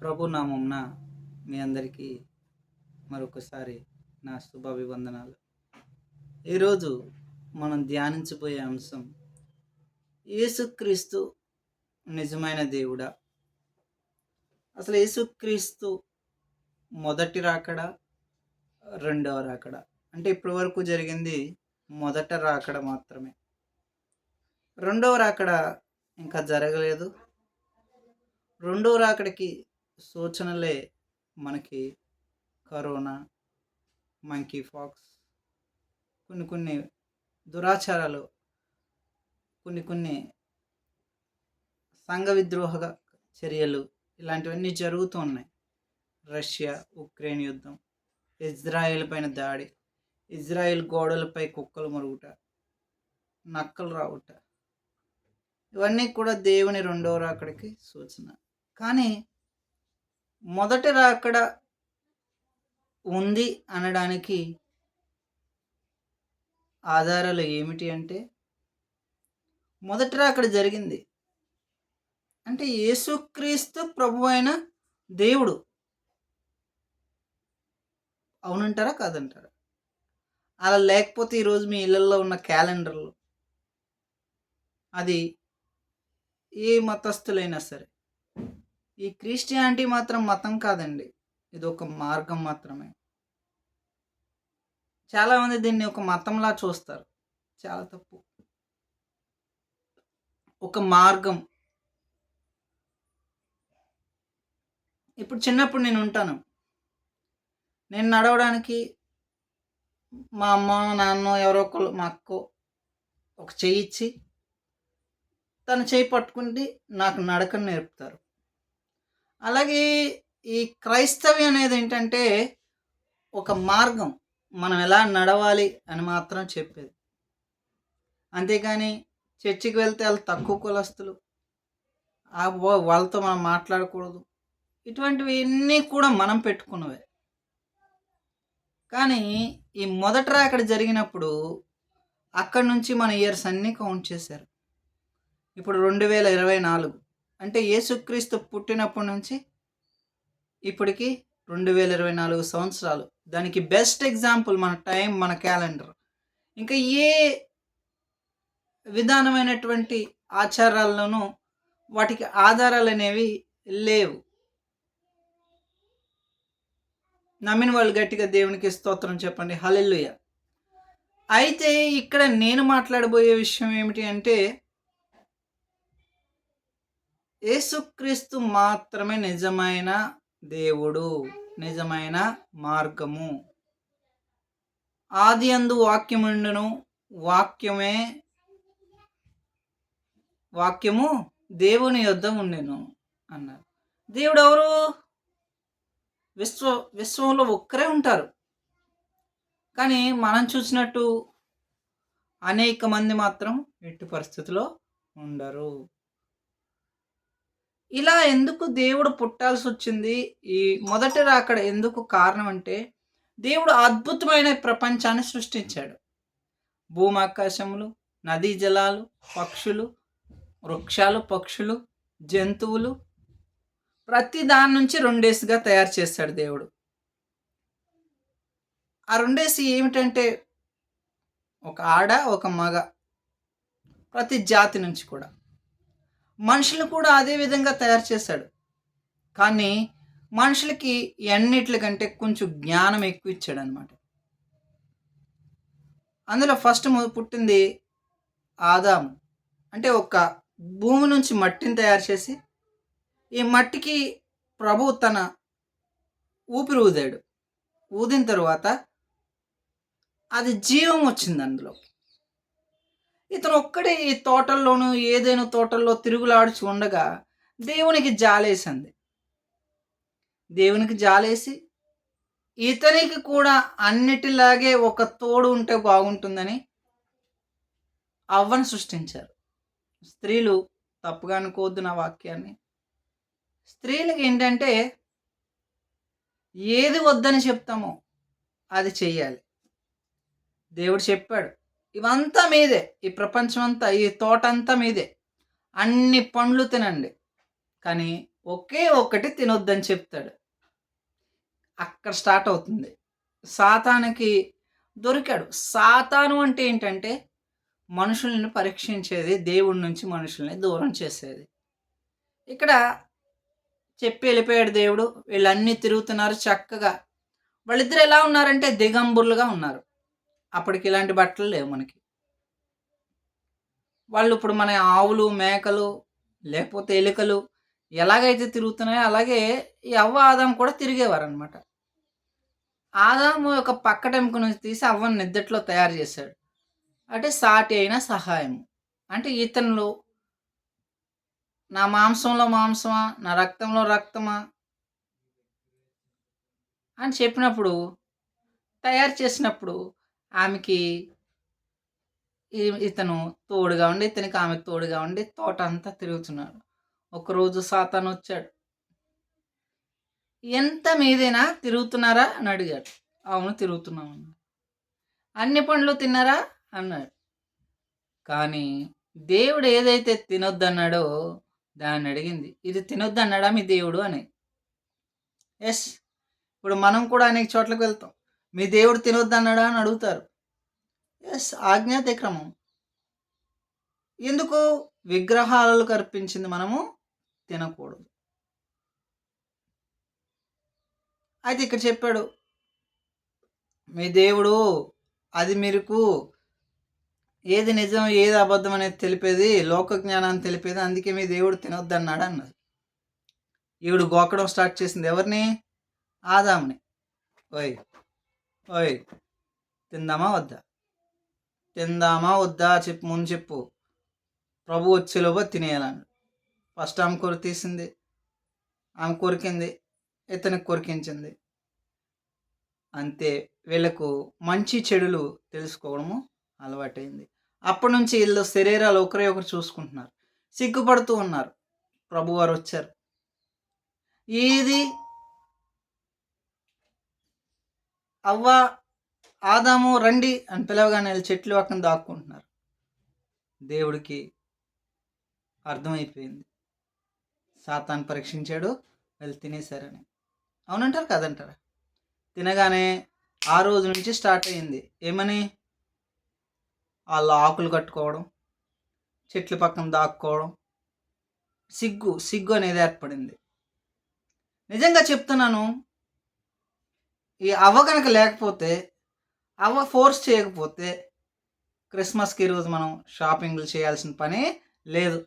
ప్రభు నామంన మీ అందరికీ మరొకసారి నా శుభాభివందనాలు. ఈరోజు మనం ధ్యానించబోయే అంశం, యేసుక్రీస్తు నిజమైన దేవుడా? అసలు యేసుక్రీస్తు మొదటి రాకడ, రెండవ రాకడ. అంటే ఇప్పటి వరకు జరిగింది మొదట రాకడ మాత్రమే. రెండవ రాకడ ఇంకా జరగలేదు. రెండవ రాకడికి సూచనలే మనకి కరోనా, మంకీ ఫాక్స్, కొన్ని దురాచారాలు, కొన్ని సంఘ విద్రోహ చర్యలు, ఇలాంటివన్నీ జరుగుతూ ఉన్నాయి. రష్యా ఉక్రెయిన్ యుద్ధం, ఇజ్రాయెల్ పైన దాడి, ఇజ్రాయెల్ గోడలపై కుక్కలు మరుగుట, నక్కలు రావుట, ఇవన్నీ కూడా దేవుని రెండవ రాకడికి సూచన. కానీ మొదటి రాకడ ఉంది అనడానికి ఆధారాలు ఏమిటి అంటే, మొదటి రాకడ జరిగింది అంటే యేసుక్రీస్తు ప్రభు అయిన దేవుడు. అవునంటారా కాదంటారా? అలా లేకపోతే ఈరోజు మీ ఇళ్ళల్లో ఉన్న క్యాలెండర్లు, అది ఏ మతస్థులైనా సరే, ఈ క్రిస్టియానిటీ మాత్రం మతం కాదండి, ఇది ఒక మార్గం మాత్రమే. చాలామంది దీన్ని ఒక మతంలా చూస్తారు, చాలా తప్పు. ఒక మార్గం. ఇప్పుడు చిన్నప్పుడు నేను ఉంటాను, నేను నడవడానికి మా అమ్మ నాన్న ఎవరో ఒకరు, మా అక్క ఒక చెయ్యి ఇచ్చి తన చెయ్యి పట్టుకుంటే నాకు నడకను నేర్పుతారు. అలాగే ఈ క్రైస్తవ్యం అనేది ఏంటంటే ఒక మార్గం, మనం ఎలా నడవాలి అని మాత్రం చెప్పేది. అంతేకాని చర్చికి వెళ్తే వాళ్ళు తక్కువ కులస్తులు, వాళ్ళతో మనం మాట్లాడకూడదు, ఇటువంటివి అన్నీ కూడా మనం పెట్టుకున్నవే. కానీ ఈ మొదట రాకడ జరిగినప్పుడు అక్కడి నుంచి మన ఇయర్స్ అన్నీ కౌంట్ చేశారు. ఇప్పుడు 2024 అంటే యేసుక్రీస్తు పుట్టినప్పటి నుంచి ఇప్పటికి 2024 సంవత్సరాలు. దానికి బెస్ట్ ఎగ్జాంపుల్ మన టైం, మన క్యాలెండర్. ఇంకా ఏ విధానమైనటువంటి ఆచారాల్లోనూ వాటికి ఆధారాలు అనేవి లేవు. నమ్మిన వాళ్ళు గట్టిగా దేవునికి స్తోత్రం చెప్పండి, హల్లెలూయా. అయితే ఇక్కడ నేను మాట్లాడబోయే విషయం ఏమిటి అంటే, యేసుక్రీస్తు మాత్రమే నిజమైన దేవుడు, నిజమైన మార్గము. ఆది యందు వాక్యముండును, వాక్యము దేవుని యొద్ద ఉండెను అన్నారు. దేవుడు ఎవరు? విశ్వంలో ఒక్కరే ఉంటారు. కానీ మనం చూసినట్టు అనేక మంది మాత్రం ఎట్టి పరిస్థితిలో ఉండరు. ఇలా ఎందుకు దేవుడు పుట్టాల్సి వచ్చింది? ఈ మొదటి రాకడ ఎందుకు కారణం అంటే, దేవుడు అద్భుతమైన ప్రపంచాన్ని సృష్టించాడు. భూమాకాశములు, నదీ జలాలు, పక్షులు, వృక్షాలు, పక్షులు, జంతువులు, ప్రతి దాని నుంచి రెండేసిగా తయారు చేశాడు దేవుడు. ఆ రెండేసి ఏమిటంటే, ఒక ఆడ, ఒక మగ, ప్రతి జాతి నుంచి కూడా. మనుషులు కూడా అదే విధంగా తయారు చేశాడు. కానీ మనుషులకి అన్నిటికంటే కొంచెం జ్ఞానం ఎక్కువ ఇచ్చాడు అనమాట. అందులో ఫస్ట్ పుట్టింది ఆదాము. అంటే ఒక భూమి నుంచి మట్టిని తయారు చేసి, ఈ మట్టికి ప్రభువు తన ఊపిరి ఊదాడు. ఊదిన తరువాత అది జీవం వచ్చింది అందులో. ఇతను ఒక్కడే ఈ తోటల్లోనూ, ఏదైనా తోటల్లో తిరుగులాడుచు ఉండగా దేవునికి జాలేసింది. దేవునికి జాలేసి ఇతనికి కూడా అన్నిటిలాగే ఒక తోడు ఉంటే బాగుంటుందని అవ్వను సృష్టించారు. స్త్రీలు, తప్పుగా అనుకోవద్దు నా వాక్యాన్ని, స్త్రీలకి ఏంటంటే ఏది వద్దని చెప్తామో అది చెయ్యాలి. దేవుడు చెప్పాడు, ఇవంతా మీదే, ఈ ప్రపంచం అంతా, ఈ తోట అంతా మీదే, అన్ని పండ్లు తినండి, కానీ ఒకే ఒక్కటి తినొద్దని చెప్తాడు. అక్కడ స్టార్ట్ అవుతుంది. సాతానుకి దొరికాడు. సాతాను అంటే ఏంటంటే మనుషుల్ని పరీక్షించేది, దేవుడి నుంచి మనుషుల్ని దూరం చేసేది. ఇక్కడ చెప్పి వెళ్ళిపోయాడు దేవుడు. వీళ్ళన్నీ తిరుగుతున్నారు చక్కగా. వాళ్ళిద్దరు ఎలా ఉన్నారంటే దిగంబరులుగా ఉన్నారు. అప్పటికి ఇలాంటి బట్టలు లేవు మనకి. వాళ్ళు ఇప్పుడు మన ఆవులు, మేకలు లేకపోతే ఎలుకలు ఎలాగైతే తిరుగుతున్నాయో అలాగే ఈ అవ్వ, ఆదాము కూడా తిరిగేవారనమాట. ఆదాము యొక్క పక్కటెముక నుంచి తీసి అవ్వను నిద్దట్లో తయారు చేశాడు. అంటే సాటి అయిన సహాయం. అంటే ఇతనులు నా మాంసంలో మాంసమా, నా రక్తంలో రక్తమా అని చెప్పినప్పుడు, తయారు చేసినప్పుడు ఆమెకి ఇతను తోడుగా ఉండి, ఇతనికి ఆమె తోడుగా ఉండి తోట అంతా తిరుగుతున్నాడు. ఒకరోజు సాతాను వచ్చాడు. ఎంత మీదేనా తిరుగుతున్నారా అని అడిగాడు. అవును తిరుగుతున్నాం అన్నాడు. అన్ని పండ్లు తిన్నారా అన్నాడు. కానీ దేవుడు ఏదైతే తినొద్దన్నాడో దాన్ని అడిగింది. ఇది తినొద్దన్నాడా మీ దేవుడు అని. ఎస్, ఇప్పుడు మనం కూడా అనేక చోట్లకు వెళ్తాం. మీ దేవుడు తినొద్దన్నాడా అని అడుగుతారు. ఎస్, ఆజ్ఞాతిక్రమం. ఎందుకు? విగ్రహాలకు అర్పించింది మనము తినకూడదు. అయితే ఇక్కడ చెప్పాడు, మీ దేవుడు అది మీకు ఏది నిజం ఏది అబద్ధం అనేది తెలిపేది, లోక జ్ఞానాన్ని తెలిపేది, అందుకే మీ దేవుడు తినొద్దన్నాడు అన్నది. ఈవిడు గోకడం స్టార్ట్ చేసింది. ఎవరిని? ఆదాముని. ఓయ్ ఓయ్ తిందామా వద్దా, తిందామా వద్దా చెప్పు, ముందు చెప్పు. ప్రభు వచ్చేలోపు తినేయాలని. ఫస్ట్ ఆమె కొర తీసింది, ఆమె కొరికింది, ఇతనికి కొరికించింది. అంతే, వీళ్ళకు మంచి చెడులు తెలుసుకోవడము అలవాటైంది. అప్పటి నుంచి వీళ్ళు శరీరాలు ఒకరే ఒకరు చూసుకుంటున్నారు, సిగ్గుపడుతూ ఉన్నారు. ప్రభువారు వచ్చారు. ఏది అవ్వ, ఆదాము రండి అని పిలవగానే చెట్లు పక్కన దాక్కుంటున్నారు. దేవుడికి అర్థమైపోయింది, సాతాను పరీక్షించాడు, వీళ్ళు తినేశారని. అవునంటారు కదంటారా? తినగానే ఆ రోజు నుంచి స్టార్ట్ అయింది. ఏమని? వాళ్ళు ఆకులు కట్టుకోవడం, చెట్ల పక్కన దాక్కోవడం, సిగ్గు సిగ్గు అనేది ఏర్పడింది. నిజంగా చెప్తున్నాను, ఈ అవ్వ కనుక లేకపోతే, అవ్వ ఫోర్స్ చేయకపోతే క్రిస్మస్కి ఈరోజు మనం షాపింగ్లు చేయాల్సిన పని లేదు.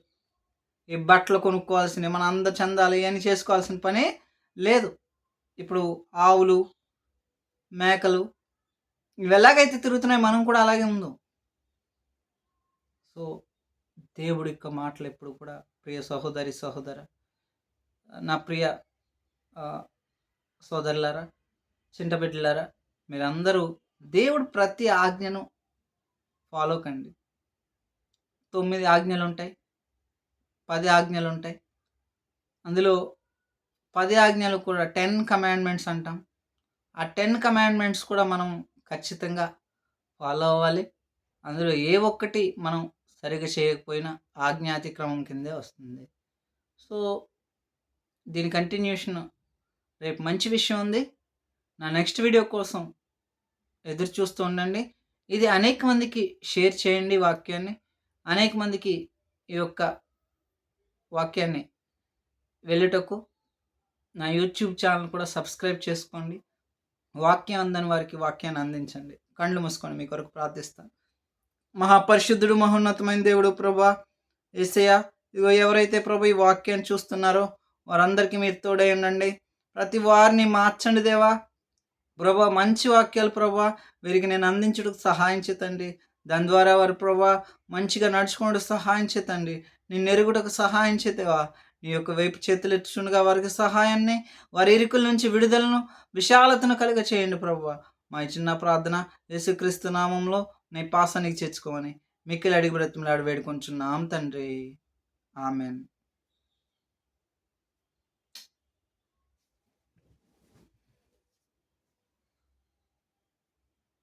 ఈ బట్టలు కొనుక్కోవాల్సినవి, మన అంద చందాలు ఇవన్నీ చేసుకోవాల్సిన పని లేదు. ఇప్పుడు ఆవులు, మేకలు ఇవి ఎలాగైతే తిరుగుతున్నాయి, మనం కూడా అలాగే ఉందాం. సో దేవుడి యొక్క మాటలు ఎప్పుడు కూడా, ప్రియ సహోదరి సహోదర, నా ప్రియ సోదరులారా, చింటబిడ్డలారా, మీరందరూ దేవుడు ప్రతి ఆజ్ఞను ఫాలో కండి. 9 ఆజ్ఞలు ఉంటాయి, 10 ఆజ్ఞలు ఉంటాయి. అందులో 10 ఆజ్ఞలు కూడా 10 కమాండ్మెంట్స్ అంటాం. ఆ 10 కమాండ్మెంట్స్ కూడా మనం ఖచ్చితంగా ఫాలో అవ్వాలి. అందులో ఏ ఒక్కటి మనం సరిగా చేయకపోయినా ఆజ్ఞాతిక్రమం కిందే వస్తుంది. సో దీని కంటిన్యూషన్ రేపు మంచి విషయం ఉంది. నా నెక్స్ట్ వీడియో కోసం ఎదురు చూస్తూ ఉండండి. ఇది అనేక మందికి షేర్ చేయండి. వాక్యాన్ని అనేక మందికి ఈ యొక్క వాక్యాన్ని వెళ్ళుటకు నా యూట్యూబ్ ఛానల్ కూడా సబ్స్క్రైబ్ చేసుకోండి. వాక్యం అందని వారికి వాక్యాన్ని అందించండి. కళ్ళు మూసుకొని మీ కొరకు ప్రార్థిస్తాను. మహాపరిశుద్ధుడు, మహోన్నతమైన దేవుడు ప్రభా యేసయ్య, ఇదిగో ఎవరైతే ప్రభు ఈ వాక్యాన్ని చూస్తున్నారో వారందరికీ మీరు తోడై ఉండండి. ప్రతి వారిని మార్చండి దేవా. ప్రభా మంచి వాక్యాలు ప్రభా వీరికి నేను అందించడానికి సహాయం చేతండి. దాని ద్వారా వారు ప్రభా మంచిగా నడుచుకోవడానికి సహాయం చేతండి. నిన్ను ఎరుగుటకు సహాయం చేతేవా. నీ యొక్క వైపు చేతులు ఎత్తుచుండగా వారికి సహాయాన్ని, వారి ఇరుకుల నుంచి విడుదలను, విశాలతను కలుగ చేయండి ప్రభా. మా చిన్న ప్రార్థన యేసుక్రీస్తు నామంలో నీ పాసానికి చేర్చుకోమని మిక్కిలి అడిగి బ్రతిమలాడి వేడుకొంచున్నాం తండ్రి. ఆమెన్.